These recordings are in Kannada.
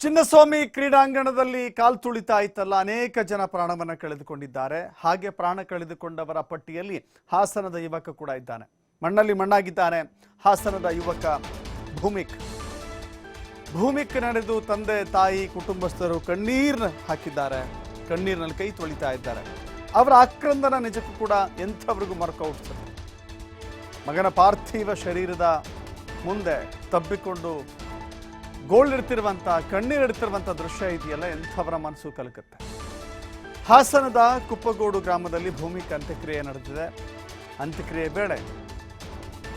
ಚಿನ್ನಸ್ವಾಮಿ ಕ್ರೀಡಾಂಗಣದಲ್ಲಿ ಕಾಲ್ ತುಳಿತ ಆಯ್ತಲ್ಲ, ಅನೇಕ ಜನ ಪ್ರಾಣವನ್ನ ಕಳೆದುಕೊಂಡಿದ್ದಾರೆ. ಹಾಗೆ ಪ್ರಾಣ ಕಳೆದುಕೊಂಡವರ ಪಟ್ಟಿಯಲ್ಲಿ ಹಾಸನದ ಯುವಕ ಕೂಡ ಇದ್ದಾನೆ. ಮಣ್ಣಲ್ಲಿ ಮಣ್ಣಾಗಿದ್ದಾನೆ ಹಾಸನದ ಯುವಕ ಭೂಮಿಕ್ ನಡೆದು ತಂದೆ ತಾಯಿ ಕುಟುಂಬಸ್ಥರು ಕಣ್ಣೀರ್ ಹಾಕಿದ್ದಾರೆ, ಕಣ್ಣೀರಿನಲ್ಲಿ ಕೈ ತೊಳಿತಾ ಇದ್ದಾರೆ. ಅವರ ಆಕ್ರಂದನ ನಿಜಕ್ಕೂ ಕೂಡ ಎಂಥವ್ರಿಗೂ ಮರ್ಕೌಟ್ತದೆ. ಮಗನ ಪಾರ್ಥಿವ ಶರೀರದ ಮುಂದೆ ತಬ್ಬಿಕೊಂಡು ಗೋಳಿಡ್ತಿರುವಂಥ ಕಣ್ಣೀರಿಡ್ತಿರುವಂಥ ದೃಶ್ಯ ಇದೆಯಲ್ಲ, ಎಂಥವರ ಮನಸ್ಸು ಕಲಕುತ್ತೆ. ಹಾಸನದ ಕುಪ್ಪಗೋಡು ಗ್ರಾಮದಲ್ಲಿ ಭೂಮಿಕ ಅಂತ್ಯಕ್ರಿಯೆ ನಡೆದಿದೆ. ಅಂತ್ಯಕ್ರಿಯೆ ವೇಳೆ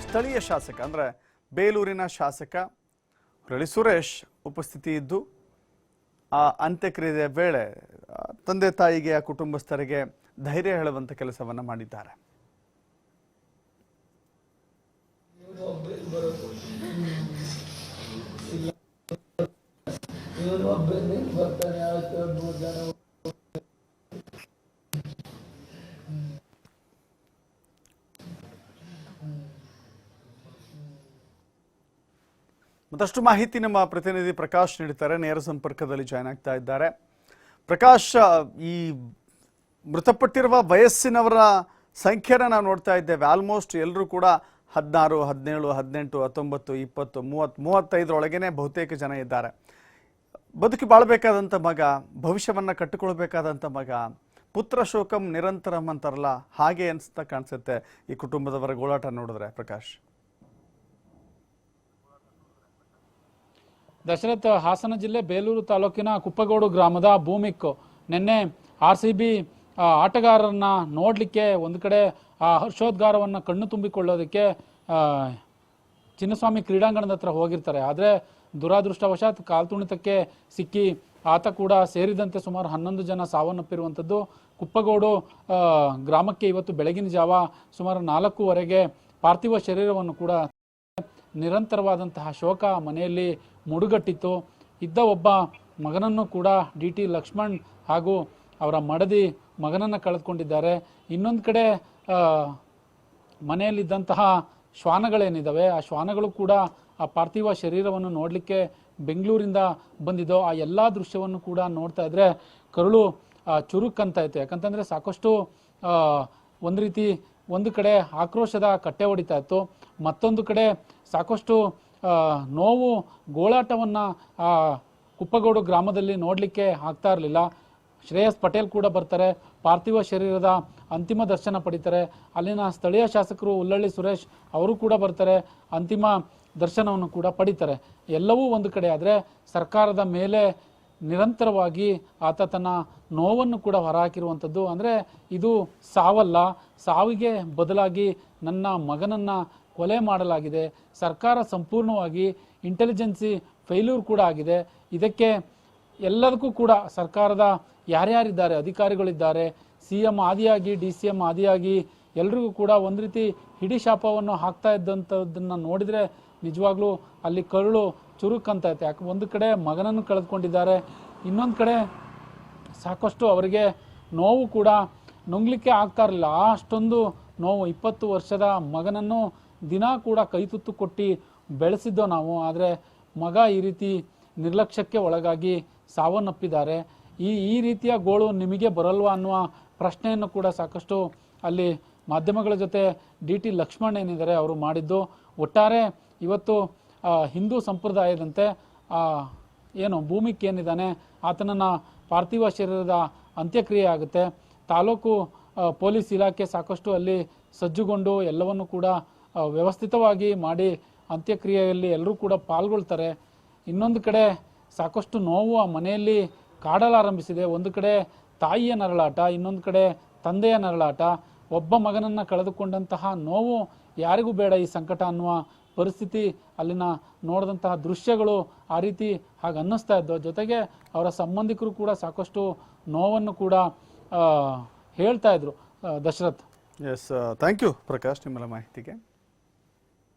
ಸ್ಥಳೀಯ ಶಾಸಕ ಅಂದರೆ ಬೇಲೂರಿನ ಶಾಸಕ ರಳಿ ಸುರೇಶ್ ಉಪಸ್ಥಿತಿ ಇದ್ದು ಆ ಅಂತ್ಯಕ್ರಿಯೆ ವೇಳೆ ತಂದೆ ತಾಯಿಗೆ ಆ ಕುಟುಂಬಸ್ಥರಿಗೆ ಧೈರ್ಯ ಹೇಳುವಂಥ ಕೆಲಸವನ್ನು ಮಾಡಿದ್ದಾರೆ. ಮತ್ತಷ್ಟು ಮಾಹಿತಿ ನಮ್ಮ ಪ್ರತಿನಿಧಿ ಪ್ರಕಾಶ್ ನೀಡುತ್ತಾರೆ. ನೇರ ಸಂಪರ್ಕದಲ್ಲಿ ಜಾಯ್ನ್ ಆಗ್ತಾ ಇದ್ದಾರೆ. ಪ್ರಕಾಶ್, ಈ ಮೃತಪಟ್ಟಿರುವ ವಯಸ್ಸಿನವರ ಸಂಖ್ಯೆನ ನಾವು ನೋಡ್ತಾ ಇದ್ದೇವೆ. ಆಲ್ಮೋಸ್ಟ್ ಎಲ್ಲರೂ ಕೂಡ 16, 17, 18, 19, 20, 30, 35 ಒಳಗೇನೆ ಬಹುತೇಕ ಜನ ಇದ್ದಾರೆ. ಬದುಕಿ ಬಾಳ್ಬೇಕಾದಂಥ ಮಗ, ಭವಿಷ್ಯವನ್ನು ಕಟ್ಟಿಕೊಳ್ಬೇಕಾದಂಥ ಮಗ, ಪುತ್ರ ಶೋಕಂ ನಿರಂತರಂ ಅಂತಾರಲ್ಲ, ಹಾಗೆ ಅನಿಸ್ತಾ ಕಾಣಿಸುತ್ತೆ ಈ ಕುಟುಂಬದವರ ಗೋಳಾಟ ನೋಡಿದ್ರೆ. ಪ್ರಕಾಶ್, ದಶರಥ್, ಹಾಸನ ಜಿಲ್ಲೆ ಬೇಲೂರು ತಾಲೂಕಿನ ಕುಪ್ಪಗೋಡು ಗ್ರಾಮದ ಭೂಮಿಕ್ ನಿನ್ನೆ RCB ಆಟಗಾರರನ್ನ ನೋಡಲಿಕ್ಕೆ ಒಂದು ಕಡೆ ಆ ಹರ್ಷೋದ್ಗಾರವನ್ನು ಕಣ್ಣು ತುಂಬಿಕೊಳ್ಳೋದಕ್ಕೆ ಚಿನ್ನಸ್ವಾಮಿ ಕ್ರೀಡಾಂಗಣದ ಹತ್ರ ಹೋಗಿರ್ತಾರೆ. ಆದರೆ ದುರಾದೃಷ್ಟವಶಾತ್ ಕಾಲ್ತುಣಿತಕ್ಕೆ ಸಿಕ್ಕಿ ಆತ ಕೂಡ ಸೇರಿದಂತೆ ಸುಮಾರು 11 ಜನ ಸಾವನ್ನಪ್ಪಿರುವಂಥದ್ದು. ಕುಪ್ಪಗೋಡು ಗ್ರಾಮಕ್ಕೆ ಇವತ್ತು ಬೆಳಗಿನ ಜಾವ ಸುಮಾರು 4:15 ಪಾರ್ಥಿವ ಶರೀರವನ್ನು ಕೂಡ ನಿರಂತರವಾದಂತಹ ಶೋಕ ಮನೆಯಲ್ಲಿ ಮುಡುಗಟ್ಟಿತ್ತು. ಇದ್ದ ಒಬ್ಬ ಮಗನನ್ನು ಕೂಡ DT ಲಕ್ಷ್ಮಣ್ ಹಾಗೂ ಅವರ ಮಡದಿ ಮಗನನ್ನು ಕಳೆದುಕೊಂಡಿದ್ದಾರೆ. ಇನ್ನೊಂದು ಕಡೆ ಮನೆಯಲ್ಲಿದ್ದಂತಹ ಶ್ವಾನಗಳೇನಿದ್ದಾವೆ, ಆ ಶ್ವಾನಗಳು ಕೂಡ ಆ ಪಾರ್ಥಿವ ಶರೀರವನ್ನು ನೋಡಲಿಕ್ಕೆ ಬೆಂಗಳೂರಿಂದ ಬಂದಿದ್ದೋ. ಆ ಎಲ್ಲ ದೃಶ್ಯವನ್ನು ಕೂಡ ನೋಡ್ತಾ ಇದ್ರೆ ಕರುಳು ಚುರುಕಂತ ಇತ್ತು. ಯಾಕಂತಂದರೆ ಸಾಕಷ್ಟು ಒಂದು ರೀತಿ ಒಂದು ಕಡೆ ಆಕ್ರೋಶದ ಕಟ್ಟೆ ಹೊಡಿತಾ ಇತ್ತು, ಮತ್ತೊಂದು ಕಡೆ ಸಾಕಷ್ಟು ನೋವು ಗೋಳಾಟವನ್ನು ಕುಪ್ಪಗೋಡು ಗ್ರಾಮದಲ್ಲಿ ನೋಡಲಿಕ್ಕೆ ಆಗ್ತಾ ಇರಲಿಲ್ಲ. ಶ್ರೇಯಸ್ ಪಟೇಲ್ ಕೂಡ ಬರ್ತಾರೆ, ಪಾರ್ಥಿವ ಶರೀರದ ಅಂತಿಮ ದರ್ಶನ ಪಡಿತಾರೆ. ಅಲ್ಲಿನ ಸ್ಥಳೀಯ ಶಾಸಕರು ಉಲ್ಲಳ್ಳಿ ಸುರೇಶ್ ಅವರು ಕೂಡ ಬರ್ತಾರೆ, ಅಂತಿಮ ದರ್ಶನವನ್ನು ಕೂಡ ಪಡಿತಾರೆ. ಎಲ್ಲವೂ ಒಂದು ಕಡೆ ಆದರೆ ಸರ್ಕಾರದ ಮೇಲೆ ನಿರಂತರವಾಗಿ ಆತ ತನ್ನ ನೋವನ್ನು ಕೂಡ ಹೊರಹಾಕಿರುವಂಥದ್ದು. ಅಂದರೆ ಇದು ಸಾವಲ್ಲ, ಸಾವಿಗೆ ಬದಲಾಗಿ ನನ್ನ ಮಗನನ್ನು ಕೊಲೆ ಮಾಡಲಾಗಿದೆ, ಸರ್ಕಾರ ಸಂಪೂರ್ಣವಾಗಿ ಇಂಟೆಲಿಜೆನ್ಸಿ ಫೇಲ್ಯೂರ್ ಕೂಡ ಆಗಿದೆ. ಇದಕ್ಕೆ ಎಲ್ಲದಕ್ಕೂ ಕೂಡ ಸರ್ಕಾರದ ಯಾರ್ಯಾರಿದ್ದಾರೆ, ಅಧಿಕಾರಿಗಳಿದ್ದಾರೆ, CM ಆದಿಯಾಗಿ DCM ಆದಿಯಾಗಿ ಎಲ್ರಿಗೂ ಕೂಡ ಒಂದು ರೀತಿ ಹಿಡಿ ಶಾಪವನ್ನು ಹಾಕ್ತಾ ಇದ್ದಂಥದ್ದನ್ನು ನೋಡಿದರೆ ನಿಜವಾಗ್ಲೂ ಅಲ್ಲಿ ಕರುಳು ಚುರುಕಂತ ಐತೆ. ಯಾಕೆ ಒಂದು ಕಡೆ ಮಗನನ್ನು ಕಳೆದುಕೊಂಡಿದ್ದಾರೆ, ಇನ್ನೊಂದು ಕಡೆ ಸಾಕಷ್ಟು ಅವರಿಗೆ ನೋವು ಕೂಡ ನುಂಗ್ಲಿಕ್ಕೆ ಆಗ್ತಾ ಇರಲಿಲ್ಲ. ಅಷ್ಟೊಂದು ನೋವು. 20 ವರ್ಷದ ಮಗನನ್ನು ದಿನ ಕೂಡ ಕೈತುತ್ತು ಕೊಟ್ಟು ಬೆಳೆಸಿದ್ದೋ ನಾವು, ಆದರೆ ಮಗ ಈ ರೀತಿ ನಿರ್ಲಕ್ಷ್ಯಕ್ಕೆ ಒಳಗಾಗಿ ಸಾವನ್ನಪ್ಪಿದ್ದಾರೆ. ಈ ರೀತಿಯ ಗೋಳು ನಿಮಗೆ ಬರಲ್ವಾ ಅನ್ನುವ ಪ್ರಶ್ನೆಯನ್ನು ಕೂಡ ಸಾಕಷ್ಟು ಅಲ್ಲಿ ಮಾಧ್ಯಮಗಳ ಜೊತೆ DT ಲಕ್ಷ್ಮಣ್ ಏನಿದ್ದಾರೆ ಅವರು ಮಾಡಿದ್ದು. ಒಟ್ಟಾರೆ ಇವತ್ತು ಹಿಂದೂ ಸಂಪ್ರದಾಯದಂತೆ ಏನು ಭೂಮಿಕ್ ಏನಿದ್ದಾನೆ ಆತನನ್ನು ಪಾರ್ಥಿವ ಶರೀರದ ಅಂತ್ಯಕ್ರಿಯೆ ಆಗುತ್ತೆ. ತಾಲೂಕು ಪೊಲೀಸ್ ಇಲಾಖೆ ಸಾಕಷ್ಟು ಅಲ್ಲಿ ಸಜ್ಜುಗೊಂಡು ಎಲ್ಲವನ್ನು ಕೂಡ ವ್ಯವಸ್ಥಿತವಾಗಿ ಮಾಡಿ ಅಂತ್ಯಕ್ರಿಯೆಯಲ್ಲಿ ಎಲ್ಲರೂ ಕೂಡ ಪಾಲ್ಗೊಳ್ತಾರೆ. ಇನ್ನೊಂದು ಕಡೆ ಸಾಕಷ್ಟು ನೋವು ಆ ಮನೆಯಲ್ಲಿ ಕಾಡಲಾರಂಭಿಸಿದೆ. ಒಂದು ಕಡೆ ತಾಯಿಯ ನರಳಾಟ, ಇನ್ನೊಂದು ಕಡೆ ತಂದೆಯ ನರಳಾಟ. ಒಬ್ಬ ಮಗನನ್ನು ಕಳೆದುಕೊಂಡಂತಹ ನೋವು ಯಾರಿಗೂ ಬೇಡ ಈ ಸಂಕಟ ಅನ್ನುವ ಪರಿಸ್ಥಿತಿ ಅಲ್ಲಿನ ನೋಡಿದಂತಹ ದೃಶ್ಯಗಳು ಆ ರೀತಿ ಹಾಗೆ ಅನ್ನಿಸ್ತಾ ಇದ್ದವು. ಜೊತೆಗೆ ಅವರ ಸಂಬಂಧಿಕರು ಕೂಡ ಸಾಕಷ್ಟು ನೋವನ್ನು ಕೂಡ ಹೇಳ್ತಾ ಇದ್ರು. Dasharath, yes, thank you Prakash ನಿಮ್ಮೆಲ್ಲ ಮಾಹಿತಿಗೆ.